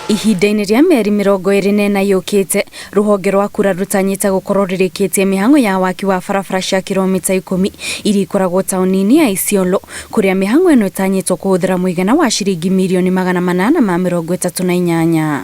Ihinda-inĩ rĩa mĩeri 24 yũkĩte, rũhonge rwa KURA rũtanyĩte gũkorwo rĩrĩkĩtie mĩhang'o ya waki wa barabara cia kiromita 10 iria ikoragwo taũni-inĩ ya Isiolo, kũrĩa mĩhang'o ĩno ĩtanyĩtwo kũhũthĩra mũigana wa ciringi mirioni 838.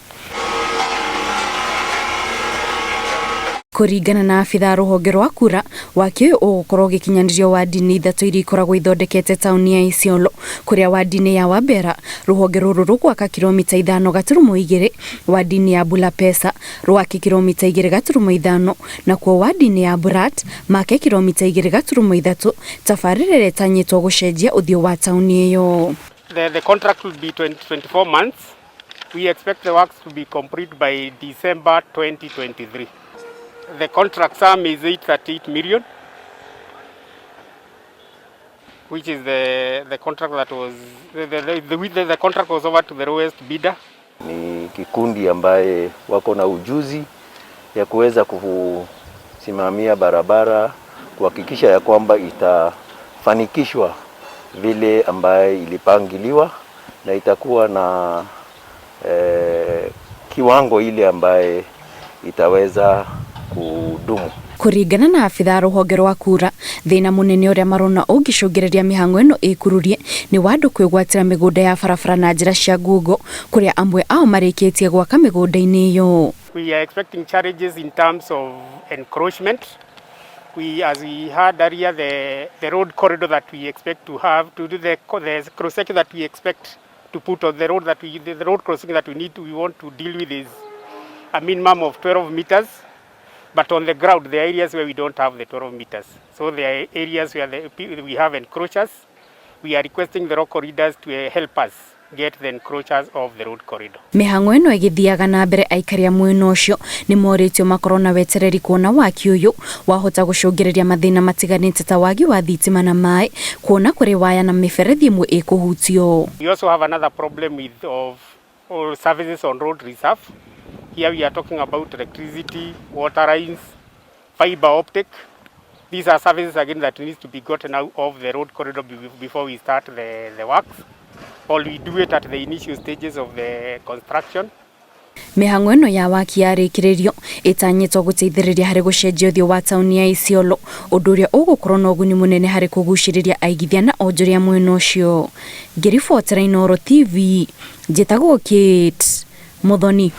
Kũringana na abitha rũhonge rwa KURA, waki ũyũ ũgũkorwo ũgĩkinyanĩrio wadi-inĩ 3 iria ikoragwo ithondekete taũni ya Isiolo, kũrĩa wadi-inĩ ya Wambera rũhonge rũrũ rũgwaka kiromita 5.2, wadi-inĩ ya Bulapesa rwake kiromita 2.5, na kuo wadi-inĩ ya Burat make kiromita 2.3, tabarĩra ĩrĩa ĩtanyĩtwo gũcenjia ũthiũ wa taũni ĩyo. The contract will be 24 months. We expect the works to be complete by December 2023. The contract sum is 838 million, which is the contract that was the contract was over to the lowest bidder. Ni kikundi ambaye wako na ujuzi ya kuweza kusimamia barabara, kuhakikisha ya kwamba itafanikishwa vile ambaye ilipangiliwa na itakuwa na kiwango ile ambaye itaweza kudumu. Kũringana na abitha rũhonge rwa KURA, thĩna mũnene ũrĩa marona ũngĩcũngĩrĩria mĩhang'o ĩno ĩkururie nĩ wa andũ kwĩgwatĩra mĩgũnda ya barabara na njĩra cia ngungo, kũrĩa amwe ao marĩkĩtie gwaka mĩgũnda-inĩ ĩyo. We are expecting challenges in terms of encroachment. As we had earlier, the road corridor that we expect to have to do the cross-section that we expect to put on the road the road crossing that we want to deal with is a minimum of 12 meters. But on the ground, there are areas where we don't have the 12 meters. So there are areas where we have encroachers. We are requesting the road corridors to help us get the encroachers of the road corridor. Mĩhang'o ĩno ĩgĩthiaga na mbere, aikari a mwena ũcio nĩ morĩtio makorwo na wetereri kuona waki ũyũ wahota gũcũngĩrĩria mathĩna matiganĩte ta wagi wa thitima na maĩ, kuona kũrĩ waya na mĩberethi ĩmwe ĩkũhutio. We also have another problem with all services on road reserve. Here we are talking about electricity, water lines, fiber optic. These are services again that needs to be gotten out of the road corridor before we start the works. Or we do it at the initial stages of the construction. Mĩhang'o ĩno ya waki yarĩkĩrĩrio ĩtanyĩtwo gũteithĩrĩria harĩ gũcenjia ũthiũ wa taũni ya Isiolo, ũndũ ũrĩa ũgũkorwo na ũguni mũnene harĩ kũgucĩrĩria aigithia na onjoria mwena ũcio. Ngĩribotera Inooro TV, njĩtagwo Kate Muthoni.